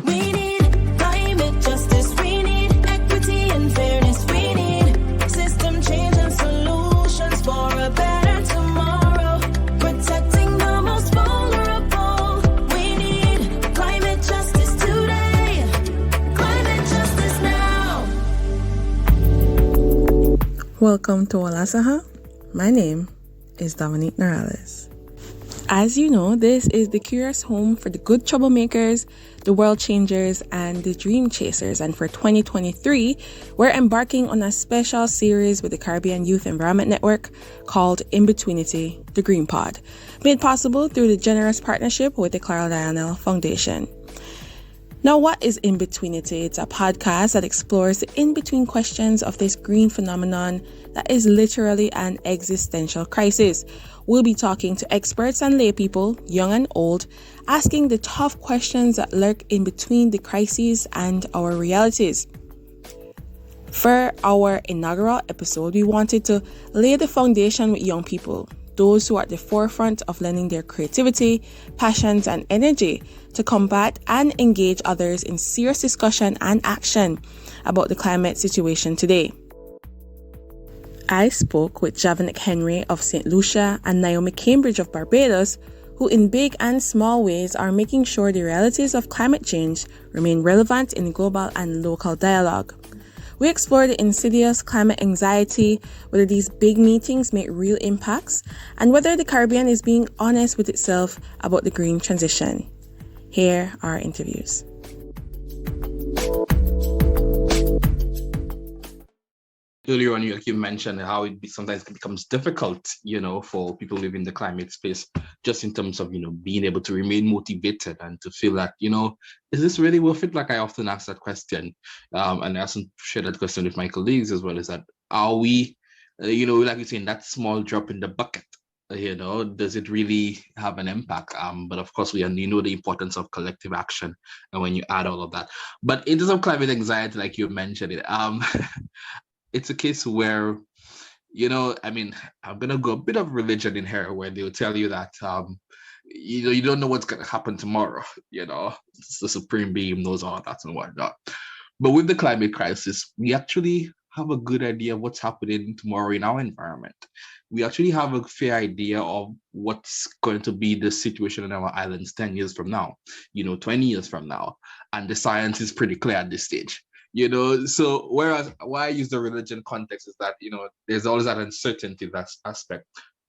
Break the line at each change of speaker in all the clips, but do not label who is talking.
We need climate justice. We need equity and fairness. We need system change and solutions for a better tomorrow. Protecting the most vulnerable. We need climate justice today. Climate justice now.
Welcome to Walasaha. My name is Dominique Morales. As you know, this is the curious home for the good troublemakers, the world changers, and the dream chasers. And for 2023, we're embarking on a special series with the Caribbean Youth Environment Network called INBETWEENITY, the Green Pod, made possible through the generous partnership with the Clara Lionel Foundation. Now, what is INBETWEENITY? It's a podcast that explores the in-between questions of this green phenomenon that is literally an existential crisis. We'll be talking to experts and lay people, young and old, asking the tough questions that lurk in between the crises and our realities. For our inaugural episode, we wanted to lay the foundation with young people, those who are at the forefront of lending their creativity, passions, and energy to combat and engage others in serious discussion and action about the climate situation today. I spoke with Javanik Henry of St. Lucia and Naomi Cambridge of Barbados, who in big and small ways are making sure the realities of climate change remain relevant in global and local dialogue. We explored the insidious climate anxiety, whether these big meetings make real impacts, and whether the Caribbean is being honest with itself about the green transition. Here are our interviews.
Earlier on, you mentioned how sometimes it becomes difficult, for people living in the climate space, just in terms of, being able to remain motivated and to feel that, is this really worth it? Like I often ask that question, and I often share that question with my colleagues as well, is that are we, like you're saying, that small drop in the bucket, does it really have an impact? But of course, we know the importance of collective action, and when you add all of that. But in terms of climate anxiety, like you mentioned it, it's a case where, I'm going to go a bit of religion in here where they'll tell you that, you don't know what's going to happen tomorrow. It's the supreme being knows all that and whatnot. But with the climate crisis, we actually have a good idea of what's happening tomorrow in our environment. We actually have a fair idea of what's going to be the situation in our islands 10 years from now, 20 years from now. And the science is pretty clear at this stage. So whereas why I use the religion context is that, there's always that uncertainty, that aspect.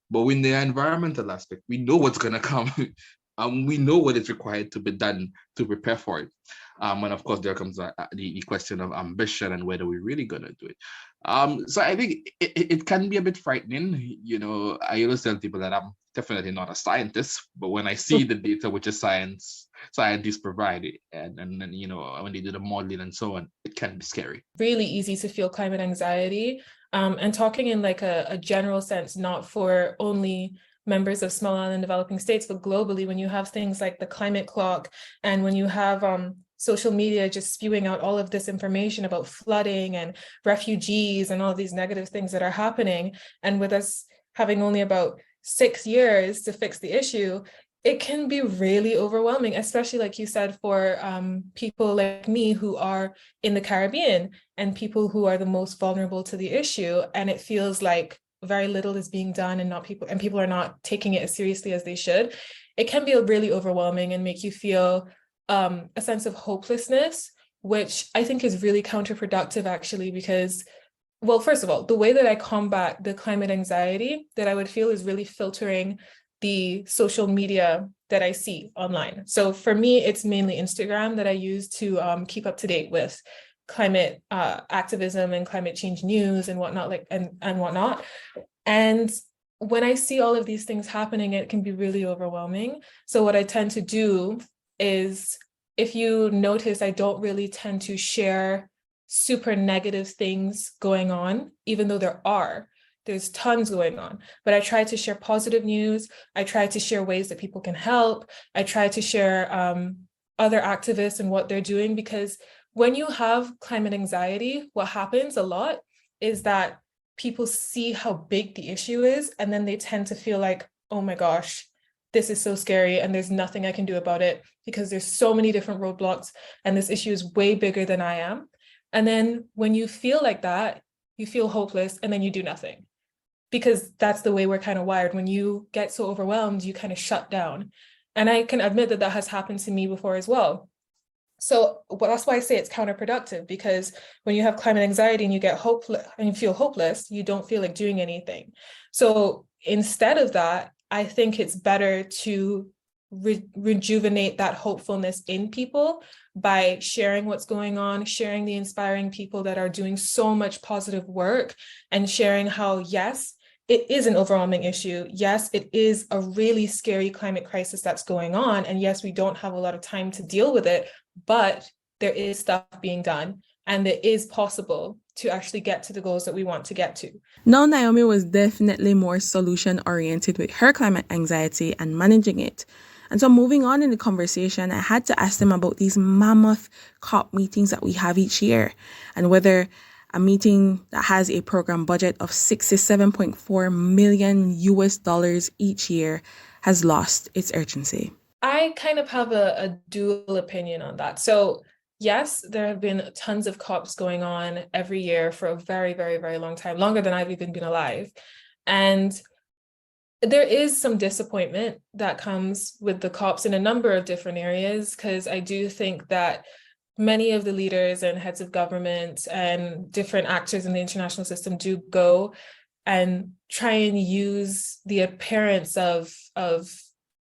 But in the environmental aspect, we know what's going to come and we know what is required to be done to prepare for it. And of course, there comes the question of ambition and whether we're really going to do it. So I think it can be a bit frightening. I always tell people that I'm definitely not a scientist, but when I see the data which is scientists provide, and when they do the modeling and so on, it can be scary.
Really easy to feel climate anxiety, and talking in like a general sense, not for only members of small island developing states, but globally, when you have things like the climate clock, and when you have social media just spewing out all of this information about flooding and refugees and all of these negative things that are happening, and with us having only about 6 years to fix the issue, it can be really overwhelming, especially like you said, for people like me who are in the Caribbean and people who are the most vulnerable to the issue. And it feels like very little is being done and people are not taking it as seriously as they should. It can be really overwhelming and make you feel a sense of hopelessness, which I think is really counterproductive actually, because, well, first of all, the way that I combat the climate anxiety that I would feel is really filtering the social media that I see online. So for me, it's mainly Instagram that I use to keep up to date with climate activism and climate change news and whatnot, and whatnot. And when I see all of these things happening, it can be really overwhelming. So what I tend to do is, if you notice, I don't really tend to share super negative things going on, even though there's tons going on, but I try to share positive news. I try to share ways that people can help. I try to share other activists and what they're doing, because when you have climate anxiety, what happens a lot is that people see how big the issue is, and then they tend to feel like, oh my gosh, this is so scary and there's nothing I can do about it because there's so many different roadblocks and this issue is way bigger than I am. And then when you feel like that, you feel hopeless and then you do nothing, because that's the way we're kind of wired. When you get so overwhelmed, you kind of shut down. And I can admit that that has happened to me before as well. So that's why I say it's counterproductive, because when you have climate anxiety and you get hopeless and you feel hopeless, you don't feel like doing anything. So instead of that, I think it's better to rejuvenate that hopefulness in people by sharing what's going on, sharing the inspiring people that are doing so much positive work, and sharing how, yes, it is an overwhelming issue. Yes, it is a really scary climate crisis that's going on. And yes, we don't have a lot of time to deal with it, but there is stuff being done and it is possible to actually get to the goals that we want to get to.
Now, Naomi was definitely more solution oriented with her climate anxiety and managing it. And so moving on in the conversation, I had to ask them about these mammoth COP meetings that we have each year, and whether a meeting that has a program budget of $67.4 million US each year has lost its urgency.
I kind of have a dual opinion on that. So yes, there have been tons of COPs going on every year for a very, very, very long time, longer than I've even been alive. And there is some disappointment that comes with the COPs in a number of different areas, because I do think that many of the leaders and heads of government and different actors in the international system do go and try and use the appearance of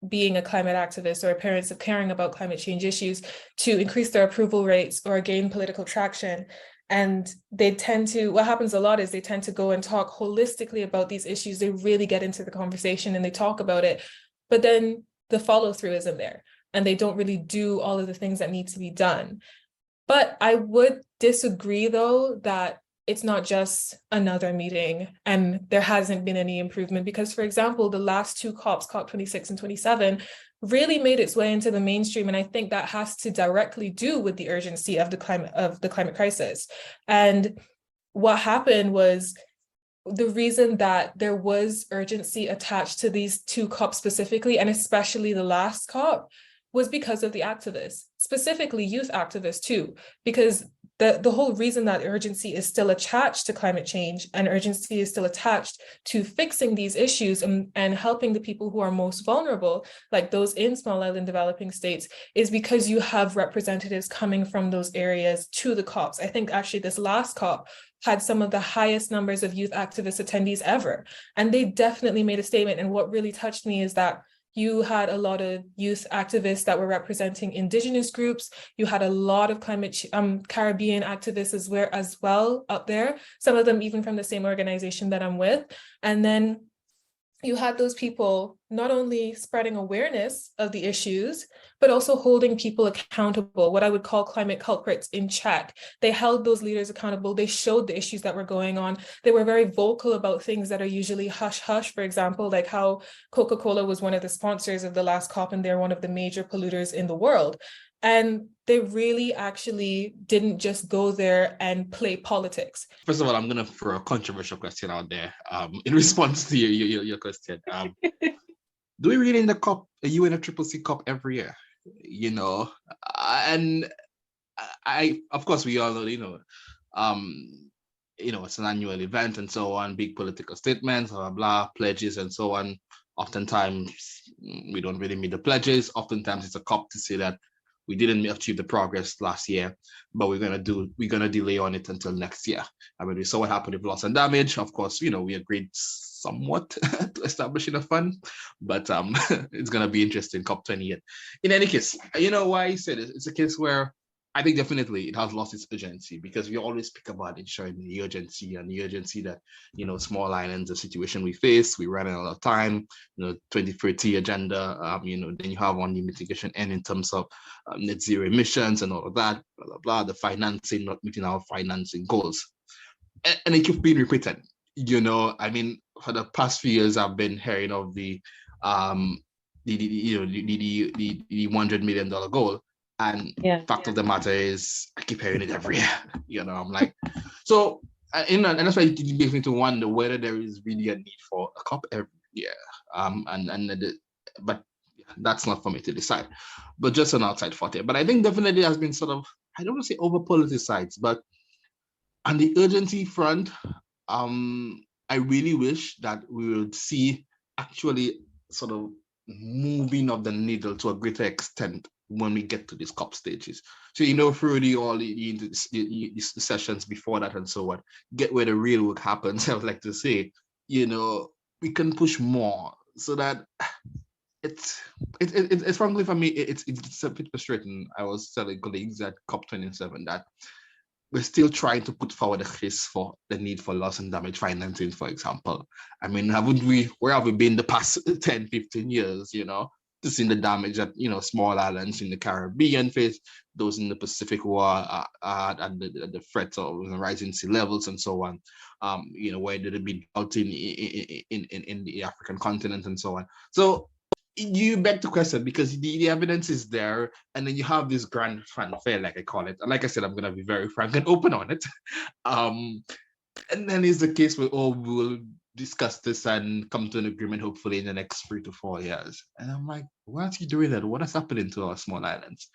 being a climate activist or appearance of caring about climate change issues to increase their approval rates or gain political traction. And they tend to, what happens a lot is they tend to go and talk holistically about these issues. They really get into the conversation and they talk about it, but then the follow through isn't there. And they don't really do all of the things that need to be done. But I would disagree, though, that it's not just another meeting and there hasn't been any improvement, because, for example, the last two COPs, COP26 and 27, really made its way into the mainstream. And I think that has to directly do with the urgency of the climate crisis. And what happened was, the reason that there was urgency attached to these two COPs specifically, and especially the last COP, was because of the activists, specifically youth activists too, because the whole reason that urgency is still attached to climate change and urgency is still attached to fixing these issues and helping the people who are most vulnerable, like those in small island developing states, is because you have representatives coming from those areas to the COPs. I think actually this last COP had some of the highest numbers of youth activist attendees ever, and they definitely made a statement. And what really touched me is that you had a lot of youth activists that were representing indigenous groups. You had a lot of Caribbean activists as well up there, some of them even from the same organization that I'm with. And then you had those people not only spreading awareness of the issues, but also holding people accountable, what I would call climate culprits in check. They held those leaders accountable. They showed the issues that were going on. They were very vocal about things that are usually hush-hush, for example, like how Coca-Cola was one of the sponsors of the last COP and they're one of the major polluters in the world. And they really actually didn't just go there and play politics.
First of all, I'm going to throw a controversial question out there in response to your question. Do we really need a UNFCCC COP every year? You know, and I, of course, we all know, it's an annual event and so on, big political statements, blah, blah, blah, pledges and so on. Oftentimes, we don't really meet the pledges. Oftentimes, it's a COP to say that we didn't achieve the progress last year, but we're gonna delay on it until next year. I mean, we saw what happened with loss and damage. Of course, we agreed somewhat to establishing a fund, but it's gonna be interesting, COP28. In any case, why I said it? It's a case where I think definitely it has lost its urgency, because we always speak about ensuring the urgency that, small islands, the situation we face, we run out of time, 2030 agenda, then you have on the mitigation end in terms of net zero emissions and all of that, blah, blah, blah, the financing, not meeting our financing goals. And it keeps being repeated. I mean, for the past few years, I've been hearing of the $100 million goal. And fact of the matter is, I keep hearing it every year. I'm like, so, and that's why it gives me to wonder whether there is really a need for a COP every year. But that's not for me to decide, but just an outside forte. But I think definitely has been sort of, I don't want to say over politicized, but on the urgency front, I really wish that we would see actually sort of moving of the needle to a greater extent when we get to these COP stages. So, through the sessions before that and so on, get where the real work happens, I would like to say, we can push more so that it's frankly for me, it's a bit frustrating. I was telling colleagues at COP27 that we're still trying to put forward a case for the need for loss and damage financing, for example. I mean, where have we been the past 10, 15 years, to see the damage that, small islands in the Caribbean face, those in the Pacific War, and the threats of rising sea levels and so on, where did it be out in the African continent and so on. So you beg the question, because the evidence is there, and then you have this grand fanfare, like I call it. And like I said, I'm going to be very frank and open on it. And then is the case where, we'll discuss this and come to an agreement, hopefully in the next 3 to 4 years. And I'm like, why aren't you doing that? What is happening to our small islands?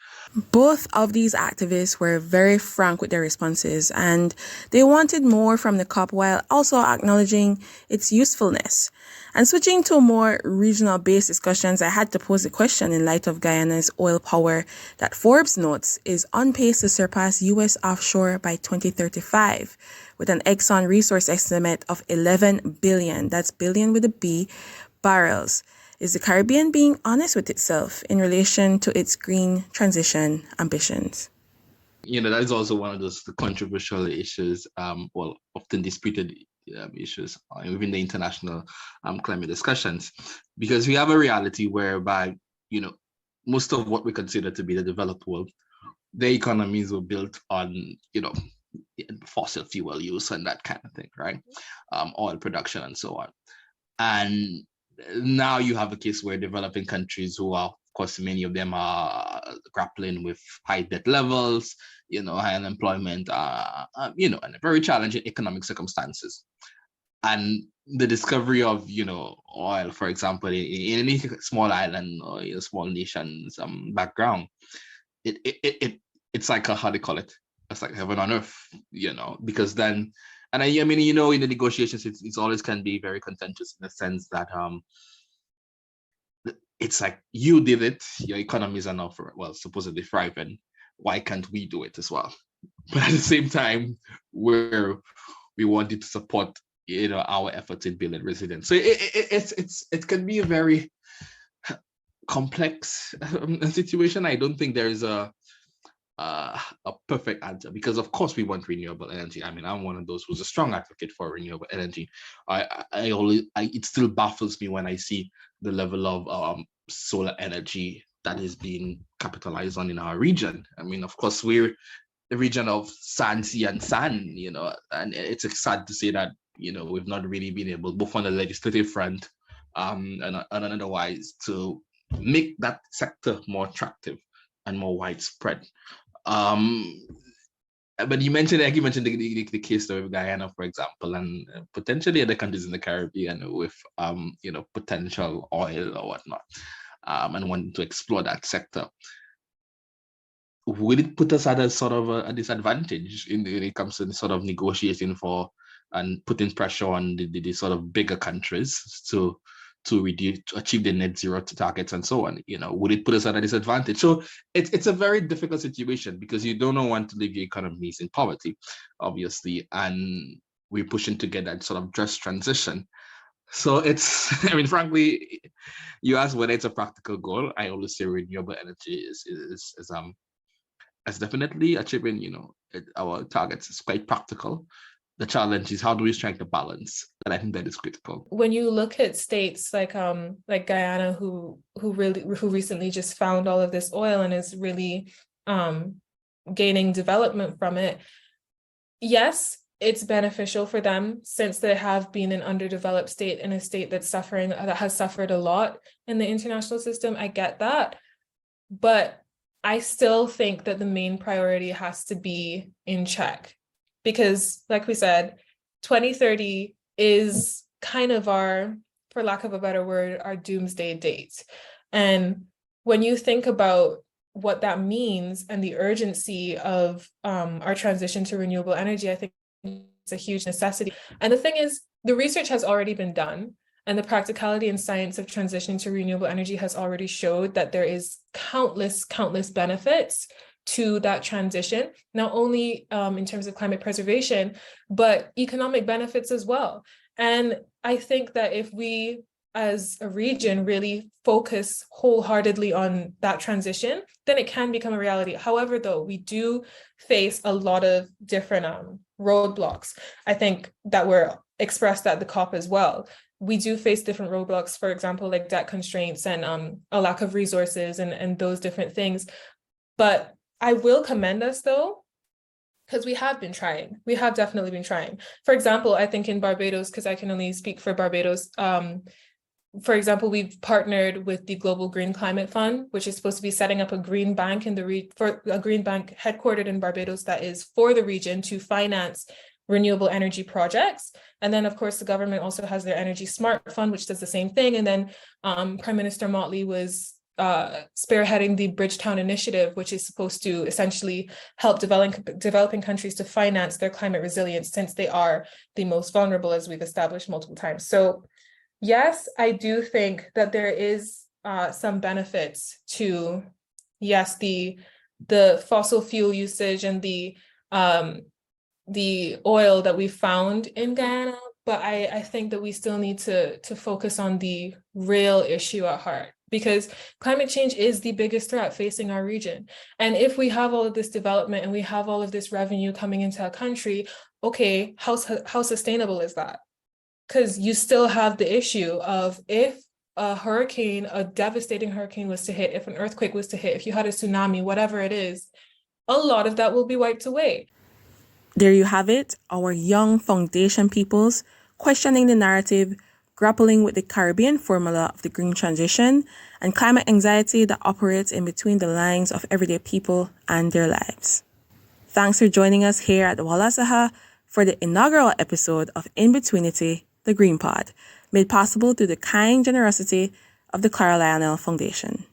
Both of these activists were very frank with their responses, and they wanted more from the COP while also acknowledging its usefulness. And switching to more regional-based discussions, I had to pose a question in light of Guyana's oil power that Forbes notes is on pace to surpass U.S. offshore by 2035, with an Exxon resource estimate of 11 billion, that's billion with a B, barrels. Is the Caribbean being honest with itself in relation to its green transition ambitions?
That is also one of those controversial issues, often disputed issues within the international climate discussions, because we have a reality whereby, most of what we consider to be the developed world, their economies were built on, fossil fuel use and that kind of thing, right? Oil production and so on. And now you have a case where developing countries who are, of course, many of them are grappling with high debt levels, high unemployment, and very challenging economic circumstances. And the discovery of, oil, for example, in any small island or small nation's background, it's like how do you call it? It's like heaven on earth, because then, and I mean, in the negotiations, it's always can be very contentious in the sense that it's like, you did it, your economies are now supposedly thriving. Why can't we do it as well? But at the same time, we wanted to support, our efforts in building resilience. So it can be a very complex situation. I don't think there is a perfect answer, because of course we want renewable energy. I mean, I'm one of those who's a strong advocate for renewable energy. It still baffles me when I see the level of solar energy that is being capitalized on in our region. I mean, of course, we're the region of sand, sea, and sand, and it's sad to say that, we've not really been able, both on the legislative front and otherwise, to make that sector more attractive and more widespread. But you mentioned the case of Guyana, for example, and potentially other countries in the Caribbean with potential oil or whatnot, and wanting to explore that sector. Would it put us at a sort of a disadvantage when it comes to the sort of negotiating for and putting pressure on the sort of bigger countries to achieve the net zero targets and so on? Would it put us at a disadvantage? So it's a very difficult situation, because you don't want to leave your economies in poverty, obviously, and we're pushing to get that sort of just transition. So it's, I mean, frankly, you ask whether it's a practical goal. I always say renewable energy is definitely achieving, our targets. Is quite practical. The challenge is, how do we strike the balance? And I think that is critical.
When you look at states like Guyana, who recently just found all of this oil and is really gaining development from it, yes, it's beneficial for them, since they have been an underdeveloped state, in a state that has suffered a lot in the international system. I get that, but I still think that the main priority has to be in check. Because, like we said, 2030 is kind of our, for lack of a better word, our doomsday date. And when you think about what that means and the urgency of our transition to renewable energy, I think it's a huge necessity. And the thing is, the research has already been done, and the practicality and science of transitioning to renewable energy has already showed that there is countless benefits to that transition, not only in terms of climate preservation, but economic benefits as well. And I think that if we as a region really focus wholeheartedly on that transition, then it can become a reality. However, though, we do face a lot of different roadblocks, I think, that were expressed at the COP as well. We do face different roadblocks, for example, like debt constraints and a lack of resources and those different things. But I will commend us, though, because we have been trying. We have definitely been trying. For example, I think in Barbados, because I can only speak for Barbados, for example, we've partnered with the Global Green Climate Fund, which is supposed to be setting up a green bank for a green bank headquartered in Barbados that is for the region to finance renewable energy projects. And then, of course, the government also has their Energy Smart Fund, which does the same thing. And then Prime Minister Motley was spearheading the Bridgetown Initiative, which is supposed to essentially help developing countries to finance their climate resilience, since they are the most vulnerable, as we've established multiple times. So yes, I do think that there is some benefits to, yes, the fossil fuel usage and the oil that we found in Guyana, but I think that we still need to focus on the real issue at heart, because climate change is the biggest threat facing our region. And if we have all of this development and we have all of this revenue coming into our country, okay, how sustainable is that? Because you still have the issue of, if a devastating hurricane was to hit, if an earthquake was to hit, if you had a tsunami, whatever it is, a lot of that will be wiped away.
There you have it, our young foundation peoples questioning the narrative, grappling with the Caribbean formula of the green transition, and climate anxiety that operates in between the lines of everyday people and their lives. Thanks for joining us here at Wallasaha for the inaugural episode of INBETWEENITY, the Green Pod, made possible through the kind generosity of the Clara Lionel Foundation.